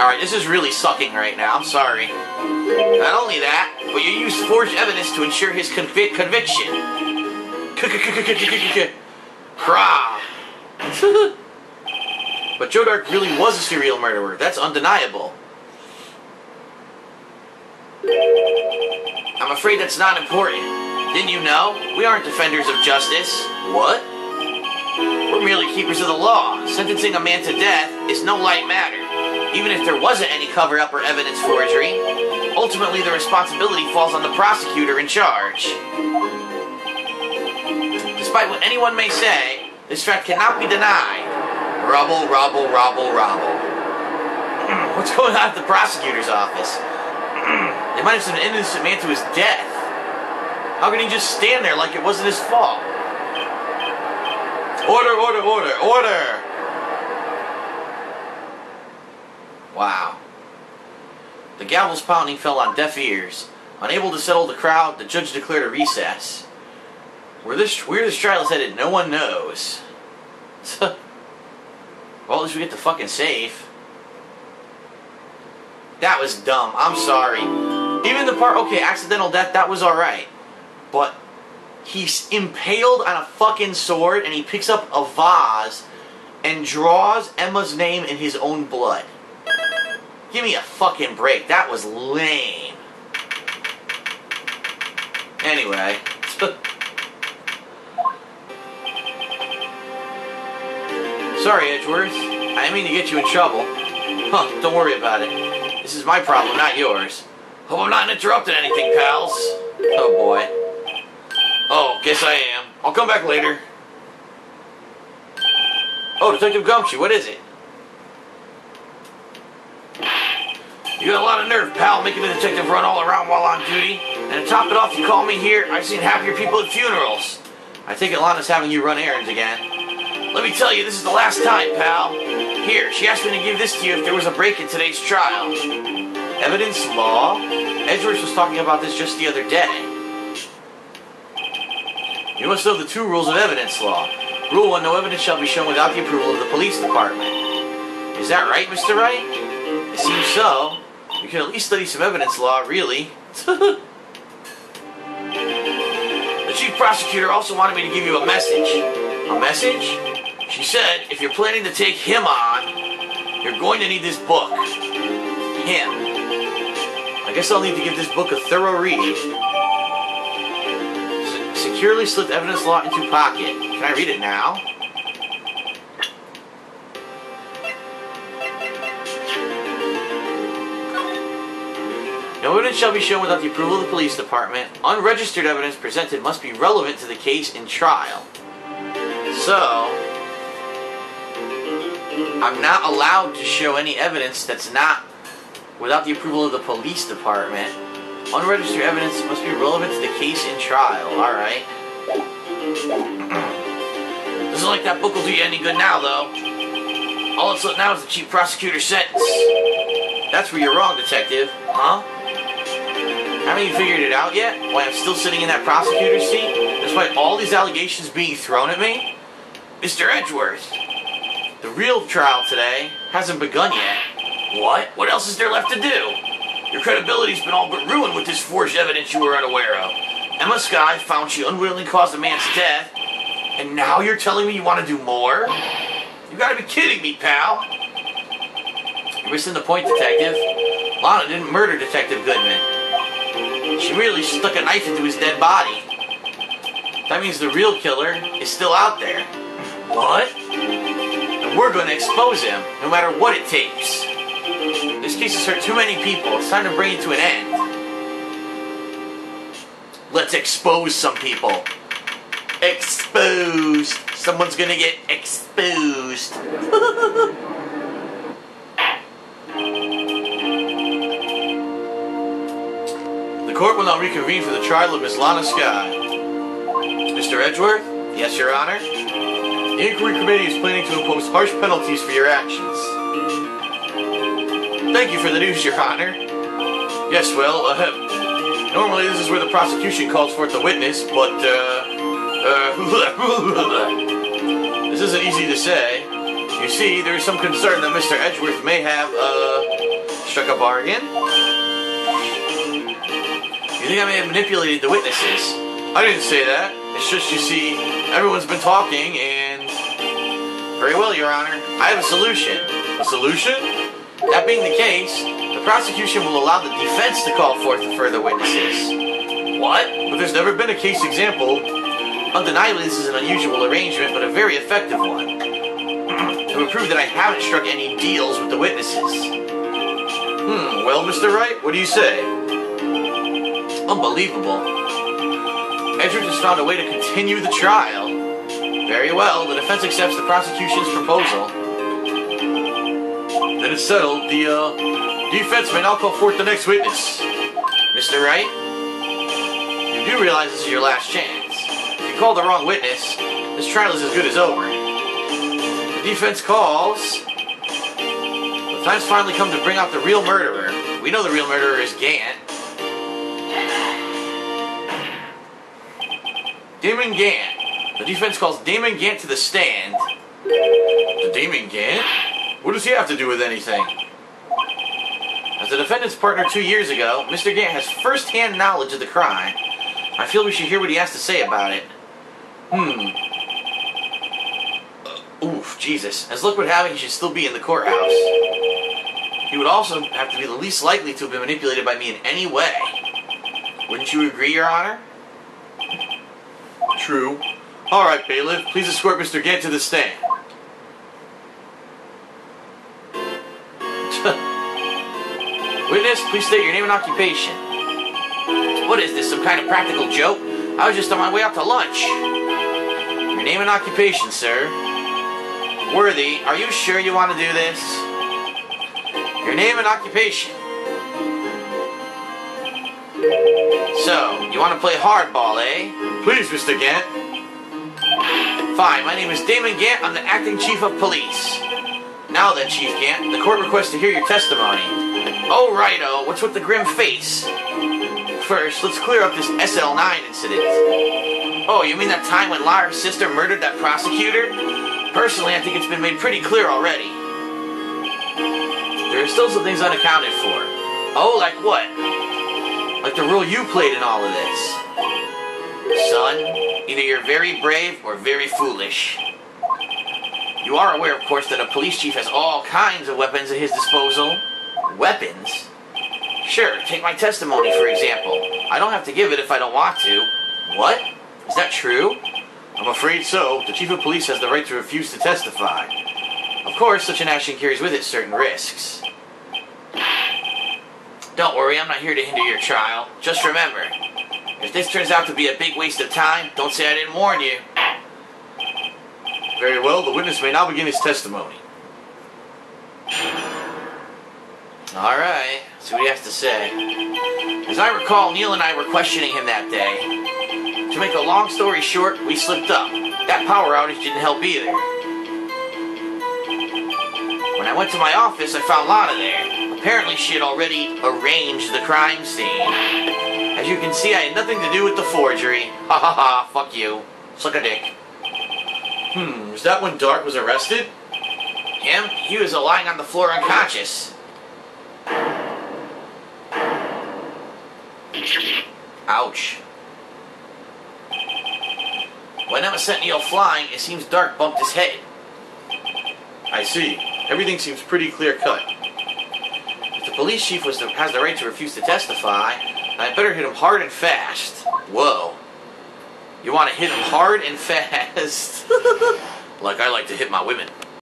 Alright, this is really sucking right now, I'm sorry. Not only that, but you used forged evidence to ensure his conviction. Crah. But Joe Dark really was a serial murderer, that's undeniable. I'm afraid that's not important. Didn't you know? We aren't defenders of justice. What? We're merely keepers of the law. Sentencing a man to death is no light matter. Even if there wasn't any cover-up or evidence forgery, ultimately the responsibility falls on the prosecutor in charge. Despite what anyone may say, this fact cannot be denied. Rubble, rubble, rubble, rubble. What's going on at the prosecutor's office? They might have sent an innocent man to his death. How can he just stand there like it wasn't his fault? Order, order, order, order! Wow. The gavel's pounding fell on deaf ears. Unable to settle the crowd, the judge declared a recess. Where this trial is headed, no one knows. Well, at least we get the fucking safe. That was dumb. I'm sorry. Even the part, okay, accidental death, that was alright. But he's impaled on a fucking sword and he picks up a vase and draws Emma's name in his own blood. Give me a fucking break. That was lame. Anyway. Sorry, Edgeworth. I didn't mean to get you in trouble. Huh, don't worry about it. This is my problem, not yours. Hope I'm not interrupting anything, pals. Oh, boy. Oh, guess I am. I'll come back later. Oh, Detective Gumshoe, what is it? You got a lot of nerve, pal, making a detective run all around while on duty. And to top it off, you call me here. I've seen happier people at funerals. I take it Lana's having you run errands again. Let me tell you, this is the last time, pal. Here, she asked me to give this to you if there was a break in today's trial. Evidence law? Edgeworth was talking about this just the other day. You must know the two rules of evidence law. Rule 1, no evidence shall be shown without the approval of the police department. Is that right, Mr. Wright? It seems so. You can at least study some evidence law, really. The chief prosecutor also wanted me to give you a message. A message? She said, if you're planning to take him on, you're going to need this book. Him. I guess I'll need to give this book a thorough read. Securely slipped evidence law into pocket. Can I read it now? No evidence shall be shown without the approval of the police department. Unregistered evidence presented must be relevant to the case in trial. So, I'm not allowed to show any evidence that's not without the approval of the police department. Unregistered evidence must be relevant to the case in trial. Alright. Doesn't like that book will do you any good now, though. All that's left now is the chief prosecutor's sentence. That's where you're wrong, detective. Huh? Haven't you figured it out yet? Why I'm still sitting in that prosecutor's seat? Despite all these allegations being thrown at me? Mr. Edgeworth, the real trial today hasn't begun yet. What? What else is there left to do? Your credibility's been all but ruined with this forged evidence you were unaware of. Emma Skye found she unwittingly caused a man's death, and now you're telling me you want to do more? You gotta be kidding me, pal. You're missing the point, detective. Lana didn't murder Detective Goodman. She merely stuck a knife into his dead body. That means the real killer is still out there. What? And we're going to expose him, no matter what it takes. This case has hurt too many people. It's time to bring it to an end. Let's expose some people. Exposed. Someone's going to get exposed. The court will now reconvene for the trial of Miss Lana Skye. Mr. Edgeworth? Yes, Your Honor? The Inquiry Committee is planning to impose harsh penalties for your actions. Thank you for the news, Your Honor. Yes, well, normally this is where the prosecution calls forth the witness, but, this isn't easy to say. You see, there is some concern that Mr. Edgeworth may have, struck a bargain. You think I may have manipulated the witnesses? I didn't say that. It's just, you see, everyone's been talking and... Very well, Your Honor. I have a solution. A solution? That being the case, the prosecution will allow the defense to call forth the further witnesses. What? But there's never been a case example. Undeniably, this is an unusual arrangement, but a very effective one. To prove that I haven't struck any deals with the witnesses. Well, Mr. Wright, what do you say? Unbelievable. Edwards has found a way to continue the trial. Very well, the defense accepts the prosecution's proposal. Then it's settled. The defense may now call forth the next witness. Mr. Wright, you do realize this is your last chance. If you call the wrong witness, this trial is as good as over. The defense calls. The time's finally come to bring out the real murderer. We know the real murderer is Gant. Damon Gant. The defense calls Damon Gant to the stand. The Damon Gant? What does he have to do with anything? As the defendant's partner 2 years ago, Mr. Gant has first-hand knowledge of the crime. I feel we should hear what he has to say about it. Oof, Jesus. As luck would have it, he should still be in the courthouse. He would also have to be the least likely to have been manipulated by me in any way. Wouldn't you agree, Your Honor? True. All right, bailiff. Please escort Mr. Gant to the stand. Witness, please state your name and occupation. What is this, some kind of practical joke? I was just on my way out to lunch. Your name and occupation, sir. Worthy, are you sure you want to do this? Your name and occupation. So, you want to play hardball, eh? Please, Mr. Gant. Fine, my name is Damon Gant. I'm the acting chief of police. Now then, Chief Gant, the court requests to hear your testimony. Oh, righto. What's with the grim face? First, let's clear up this SL9 incident. Oh, you mean that time when Lara's sister murdered that prosecutor? Personally, I think it's been made pretty clear already. There are still some things unaccounted for. Oh, like what? Like the role you played in all of this. Son, either you're very brave or very foolish. You are aware, of course, that a police chief has all kinds of weapons at his disposal. Weapons? Sure, take my testimony, for example. I don't have to give it if I don't want to. What? Is that true? I'm afraid so. The chief of police has the right to refuse to testify. Of course, such an action carries with it certain risks. Don't worry, I'm not here to hinder your trial. Just remember, if this turns out to be a big waste of time, don't say I didn't warn you. Very well, the witness may now begin his testimony. Alright, see what he has to say. As I recall, Neil and I were questioning him that day. To make a long story short, we slipped up. That power outage didn't help either. When I went to my office, I found Lana there. Apparently she had already arranged the crime scene. As you can see, I had nothing to do with the forgery. Ha ha ha, fuck you. Suck a dick. Was that when Dart was arrested? Him? He was lying on the floor unconscious. Ouch. When Emma sent Neil flying, it seems Dart bumped his head. I see. Everything seems pretty clear-cut. If the police chief has the right to refuse to testify, I better hit him hard and fast. Whoa. You want to hit him hard and fast? Like I like to hit my women.